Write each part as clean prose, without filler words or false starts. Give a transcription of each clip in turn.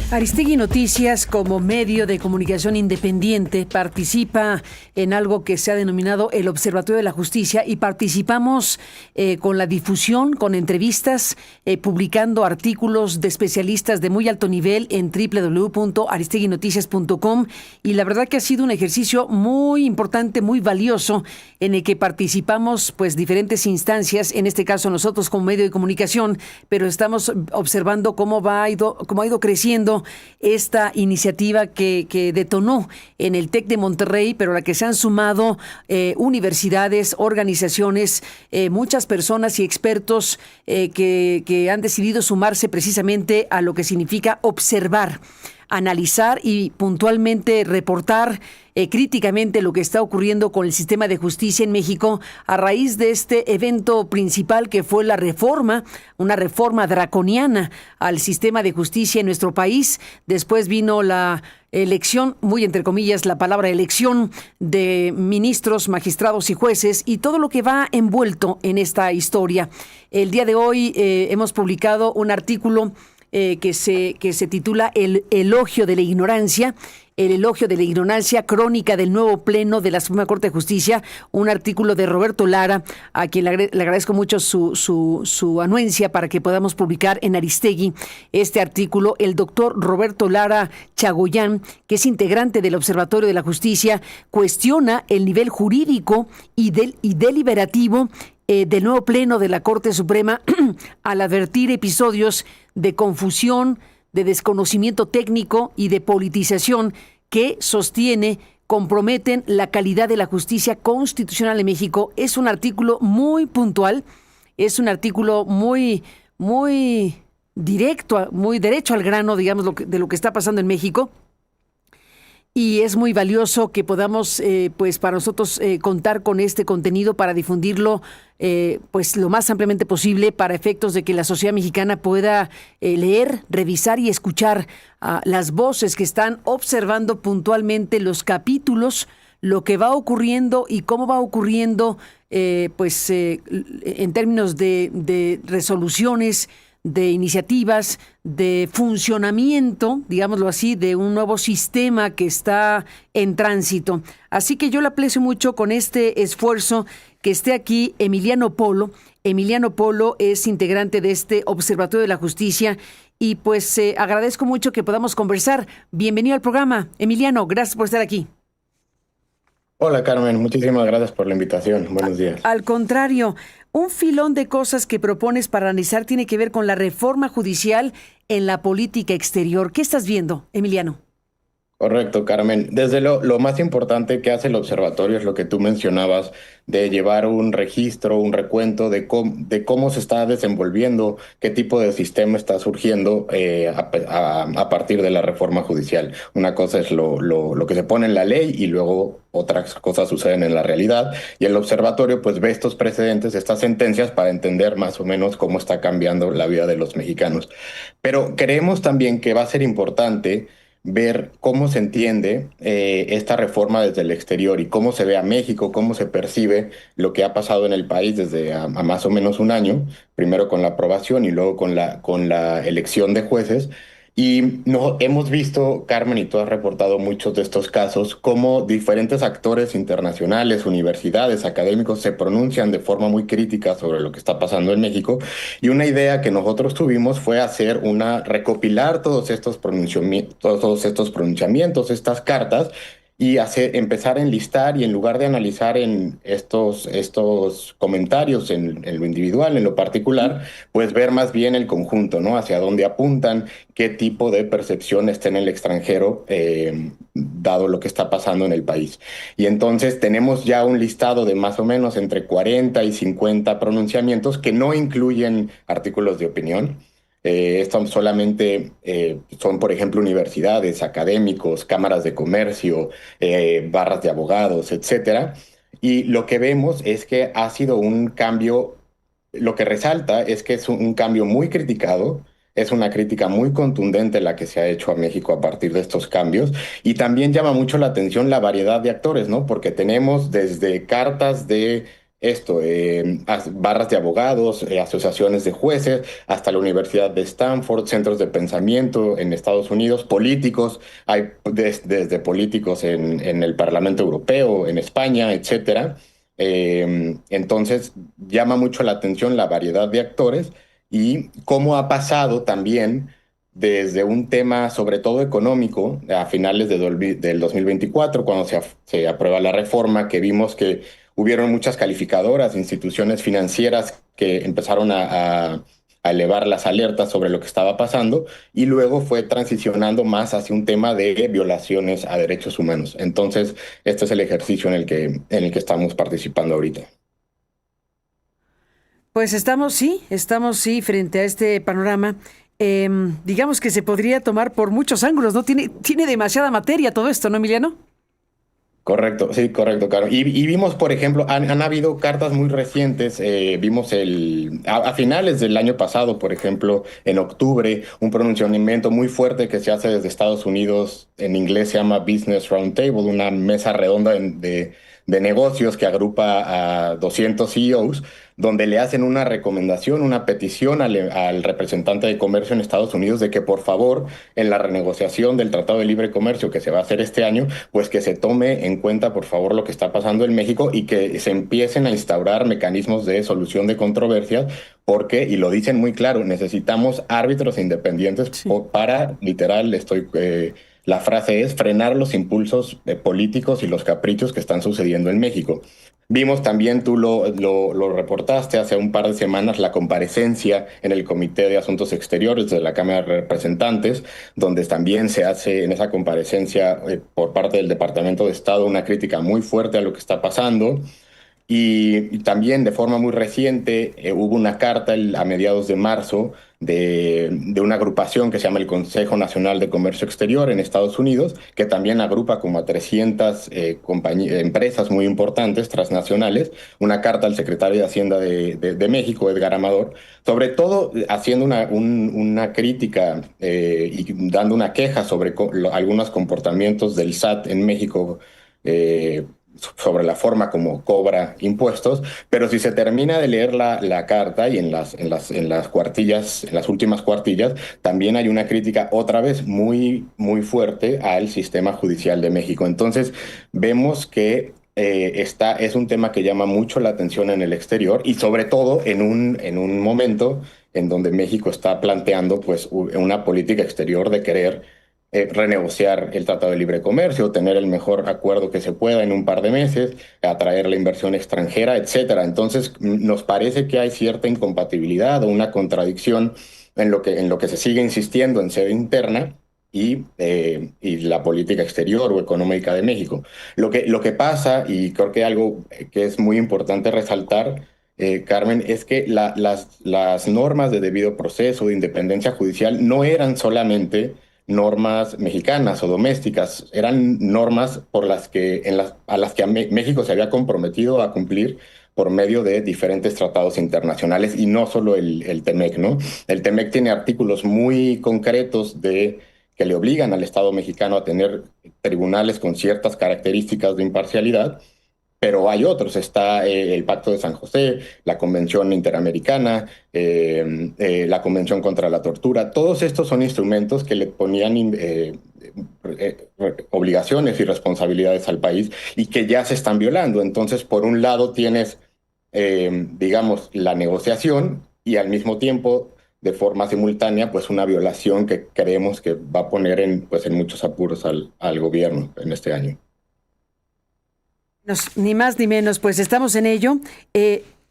Aristegui Noticias, como medio de comunicación independiente, participa en algo que se ha denominado el Observatorio de la Justicia y participamos con la difusión, con entrevistas, publicando artículos de especialistas de muy alto nivel en www.aristeguinoticias.com, y la verdad que ha sido un ejercicio muy importante, muy valioso, en el que participamos pues diferentes instancias, en este caso nosotros como medio de comunicación, pero estamos observando cómo ha ido creciendo esta iniciativa que detonó en el TEC de Monterrey, pero a la que se han sumado universidades, organizaciones, muchas personas y expertos que han decidido sumarse precisamente a lo que significa observar, analizar y puntualmente reportar críticamente lo que está ocurriendo con el sistema de justicia en México a raíz de este evento principal que fue la reforma, una reforma draconiana al sistema de justicia en nuestro país. Después vino la elección, muy entre comillas la palabra elección, de ministros, magistrados y jueces y todo lo que va envuelto en esta historia. El día de hoy hemos publicado un artículo que se titula El elogio de la ignorancia. El elogio de la ignorancia, crónica del nuevo pleno de la Suprema Corte de Justicia, un artículo de Roberto Lara, a quien le agradezco mucho su anuencia para que podamos publicar en Aristegui este artículo. El doctor Roberto Lara Chagoyán, que es integrante del Observatorio de la Justicia, cuestiona el nivel jurídico y deliberativo del nuevo pleno de la Corte Suprema al advertir episodios de confusión, de desconocimiento técnico y de politización que sostiene comprometen la calidad de la justicia constitucional en México. Es un artículo muy puntual, es un artículo muy directo, muy derecho al grano, digamos, de lo que está pasando en México. Y es muy valioso que podamos, pues para nosotros, contar con este contenido para difundirlo pues lo más ampliamente posible para efectos de que la sociedad mexicana pueda leer, revisar y escuchar las voces que están observando puntualmente los capítulos, lo que va ocurriendo y cómo va ocurriendo, en términos de resoluciones, de iniciativas, de funcionamiento, digámoslo así, de un nuevo sistema que está en tránsito. Así que yo le aprecio mucho con este esfuerzo que esté aquí Emiliano Polo. Emiliano Polo es integrante de este Observatorio de la Justicia y pues agradezco mucho que podamos conversar. Bienvenido al programa, Emiliano, gracias por estar aquí. Hola Carmen, muchísimas gracias por la invitación. Buenos días. Al contrario, un filón de cosas que propones para analizar tiene que ver con la reforma judicial en la política exterior. ¿Qué estás viendo, Emiliano? Correcto, Carmen. Desde lo más importante que hace el observatorio es lo que tú mencionabas, de llevar un registro, un recuento de cómo se está desenvolviendo, qué tipo de sistema está surgiendo a partir de la reforma judicial. Una cosa es lo que se pone en la ley y luego otras cosas suceden en la realidad. Y el observatorio pues ve estos precedentes, estas sentencias para entender más o menos cómo está cambiando la vida de los mexicanos. Pero creemos también que va a ser importante ver cómo se entiende esta reforma desde el exterior y cómo se ve a México, cómo se percibe lo que ha pasado en el país desde a más o menos un año, primero con la aprobación y luego con la elección de jueces. Y hemos visto, Carmen, y tú has reportado muchos de estos casos, cómo diferentes actores internacionales, universidades, académicos se pronuncian de forma muy crítica sobre lo que está pasando en México. Y una idea que nosotros tuvimos fue recopilar todos estos pronunciamientos, estas cartas, y empezar a enlistar, y en lugar de analizar en estos comentarios en lo individual, en lo particular, pues ver más bien el conjunto, ¿no? Hacia dónde apuntan, qué tipo de percepción está en el extranjero, dado lo que está pasando en el país. Y entonces tenemos ya un listado de más o menos entre 40 y 50 pronunciamientos que no incluyen artículos de opinión. Estos solamente son, por ejemplo, universidades, académicos, cámaras de comercio, barras de abogados, etcétera. Y lo que vemos es que ha sido un cambio, lo que resalta es que es un cambio muy criticado, es una crítica muy contundente la que se ha hecho a México a partir de estos cambios, y también llama mucho la atención la variedad de actores, ¿no? Porque tenemos desde cartas de barras de abogados, asociaciones de jueces, hasta la Universidad de Stanford, centros de pensamiento en Estados Unidos, políticos, hay desde políticos en el Parlamento Europeo, en España, etcétera. Entonces, llama mucho la atención la variedad de actores y cómo ha pasado también desde un tema sobre todo económico a finales del 2024, cuando se aprueba la reforma, que vimos que hubieron muchas calificadoras, instituciones financieras que empezaron a elevar las alertas sobre lo que estaba pasando y luego fue transicionando más hacia un tema de violaciones a derechos humanos. Entonces, este es el ejercicio en el que estamos participando ahorita. Pues estamos sí frente a este panorama. Digamos que se podría tomar por muchos ángulos, ¿no? Tiene demasiada materia todo esto, ¿no, Emiliano? Correcto, sí, correcto, claro. Y vimos, por ejemplo, han habido cartas muy recientes. Vimos a finales del año pasado, por ejemplo, en octubre, un pronunciamiento muy fuerte que se hace desde Estados Unidos. En inglés se llama Business Roundtable, una mesa redonda de negocios que agrupa a 200 CEOs, donde le hacen una recomendación, una petición al representante de comercio en Estados Unidos de que por favor en la renegociación del Tratado de Libre Comercio que se va a hacer este año, pues que se tome en cuenta por favor lo que está pasando en México y que se empiecen a instaurar mecanismos de solución de controversias, porque, y lo dicen muy claro, necesitamos árbitros independientes Sí. para, literal, la frase es frenar los impulsos políticos y los caprichos que están sucediendo en México. Vimos también, tú lo reportaste hace un par de semanas, la comparecencia en el Comité de Asuntos Exteriores de la Cámara de Representantes, donde también se hace en esa comparecencia por parte del Departamento de Estado una crítica muy fuerte a lo que está pasando. Y también de forma muy reciente hubo una carta a mediados de marzo de una agrupación que se llama el Consejo Nacional de Comercio Exterior en Estados Unidos, que también agrupa como a 300 empresas muy importantes, transnacionales, una carta al secretario de Hacienda de México, Edgar Amador, sobre todo haciendo una crítica y dando una queja sobre algunos comportamientos del SAT en México. Sobre la forma como cobra impuestos, pero si se termina de leer la carta y en las cuartillas, en las últimas cuartillas, también hay una crítica otra vez muy, muy fuerte al sistema judicial de México. Entonces, vemos que es un tema que llama mucho la atención en el exterior y sobre todo en un momento en donde México está planteando pues una política exterior de querer renegociar el Tratado de Libre Comercio, tener el mejor acuerdo que se pueda en un par de meses, atraer la inversión extranjera, etcétera. Entonces, nos parece que hay cierta incompatibilidad o una contradicción en lo que se sigue insistiendo en sede interna y la política exterior o económica de México. Lo que pasa, y creo que algo que es muy importante resaltar, Carmen, es que las normas de debido proceso, de independencia judicial, no eran solamente normas mexicanas o domésticas, eran normas a las que México se había comprometido a cumplir por medio de diferentes tratados internacionales y no solo el TEMEC, ¿no? El TEMEC tiene artículos muy concretos que le obligan al Estado mexicano a tener tribunales con ciertas características de imparcialidad, pero hay otros. Está el Pacto de San José, la Convención Interamericana, la Convención contra la Tortura. Todos estos son instrumentos que le ponían obligaciones y responsabilidades al país y que ya se están violando. Entonces, por un lado tienes, digamos, la negociación y al mismo tiempo, de forma simultánea, pues una violación que creemos que va a poner en muchos apuros al gobierno en este año. Ni más ni menos, pues estamos en ello.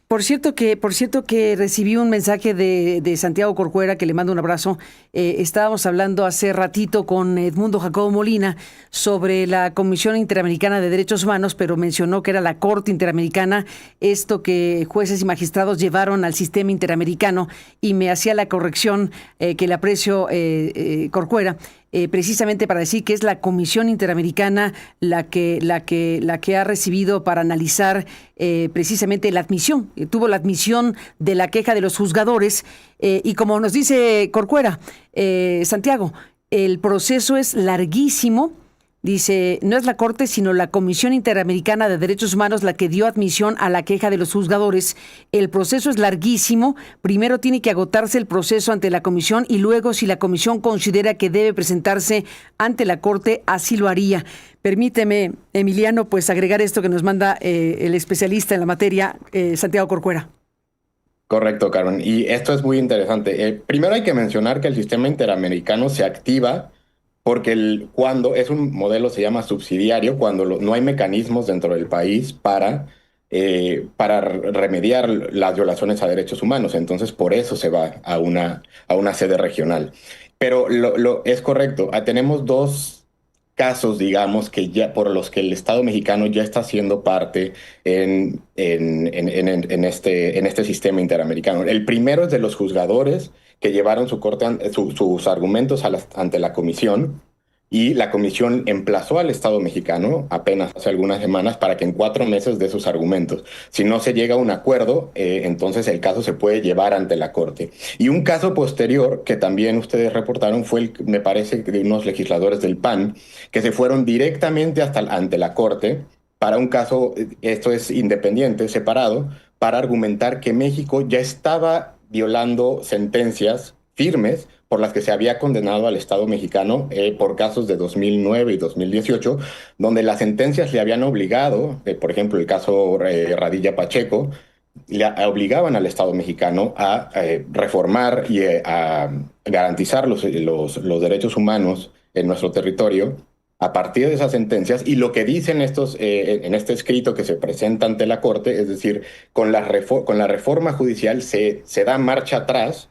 Por cierto que recibí un mensaje de Santiago Corcuera, que le mando un abrazo. Estábamos hablando hace ratito con Edmundo Jacobo Molina sobre la Comisión Interamericana de Derechos Humanos, pero mencionó que era la Corte Interamericana, esto que jueces y magistrados llevaron al sistema interamericano, y me hacía la corrección que le aprecio, Corcuera. Precisamente para decir que es la Comisión Interamericana la que ha recibido para analizar precisamente la admisión. Tuvo la admisión de la queja de los juzgadores y como nos dice Corcuera, Santiago, el proceso es larguísimo, Dice, no es la Corte, sino la Comisión Interamericana de Derechos Humanos la que dio admisión a la queja de los juzgadores. El proceso es larguísimo. Primero tiene que agotarse el proceso ante la comisión y luego, si la comisión considera que debe presentarse ante la Corte, así lo haría. Permíteme, Emiliano, pues agregar esto que nos manda el especialista en la materia, Santiago Corcuera. Correcto, Carmen. Y esto es muy interesante. Primero hay que mencionar que el sistema interamericano se activa porque cuando es un modelo, se llama subsidiario, cuando no hay mecanismos dentro del país para remediar las violaciones a derechos humanos. Entonces, por eso se va a una sede regional. Pero es correcto. Tenemos dos casos, digamos, por los que el Estado mexicano ya está siendo parte en este sistema interamericano. El primero es de los juzgadores que llevaron sus argumentos ante la comisión, y la comisión emplazó al Estado mexicano apenas hace algunas semanas para que en 4 meses dé sus argumentos. Si no se llega a un acuerdo, entonces el caso se puede llevar ante la Corte. Y un caso posterior que también ustedes reportaron fue, me parece, de unos legisladores del PAN que se fueron directamente ante la Corte para un caso, esto es independiente, separado, para argumentar que México ya estaba violando sentencias firmes por las que se había condenado al Estado mexicano por casos de 2009 y 2018, donde las sentencias le habían obligado, por ejemplo, el caso Radilla Pacheco, le obligaban al Estado mexicano a reformar y a garantizar los derechos humanos en nuestro territorio a partir de esas sentencias. Y lo que dicen en este escrito que se presenta ante la Corte, es decir, con la reforma judicial se da marcha atrás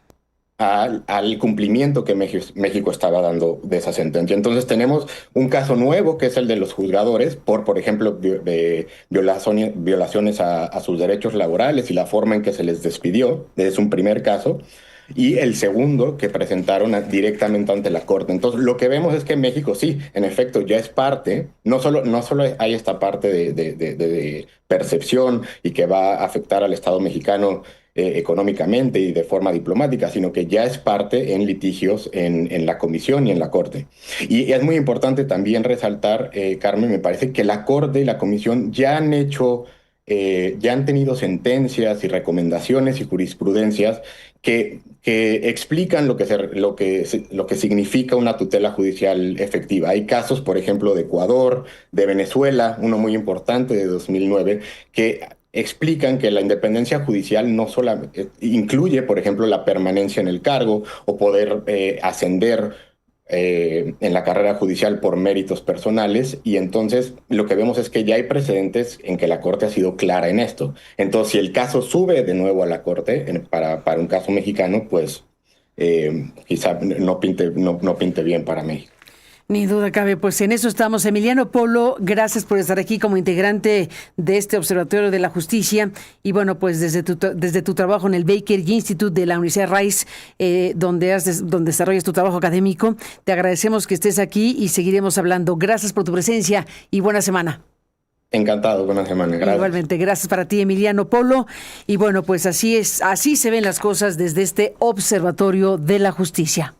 al cumplimiento que México estaba dando de esa sentencia. Entonces tenemos un caso nuevo que es el de los juzgadores por ejemplo, violaciones a sus derechos laborales y la forma en que se les despidió. Es un primer caso. Y el segundo que presentaron directamente ante la Corte. Entonces, lo que vemos es que México sí, en efecto, ya es parte, no solo hay esta parte de percepción y que va a afectar al Estado mexicano económicamente y de forma diplomática, sino que ya es parte en litigios en la Comisión y en la Corte. Y es muy importante también resaltar, Carmen, me parece que la Corte y la Comisión ya han tenido sentencias y recomendaciones y jurisprudencias que explican lo que significa una tutela judicial efectiva. Hay casos, por ejemplo, de Ecuador, de Venezuela, uno muy importante de 2009, que explican que la independencia judicial no solamente incluye, por ejemplo, la permanencia en el cargo o poder ascender en la carrera judicial por méritos personales, y entonces lo que vemos es que ya hay precedentes en que la Corte ha sido clara en esto. Entonces, si el caso sube de nuevo a la Corte para un caso mexicano, pues quizá no pinte bien para México. Ni duda cabe, pues en eso estamos. Emiliano Polo, gracias por estar aquí como integrante de este Observatorio de la Justicia. Y bueno, pues desde tu trabajo en el Baker Institute de la Universidad Rice, donde desarrollas tu trabajo académico, te agradecemos que estés aquí y seguiremos hablando. Gracias por tu presencia y buena semana. Encantado, buena semana. Gracias. Igualmente, gracias para ti, Emiliano Polo. Y bueno, pues así se ven las cosas desde este Observatorio de la Justicia.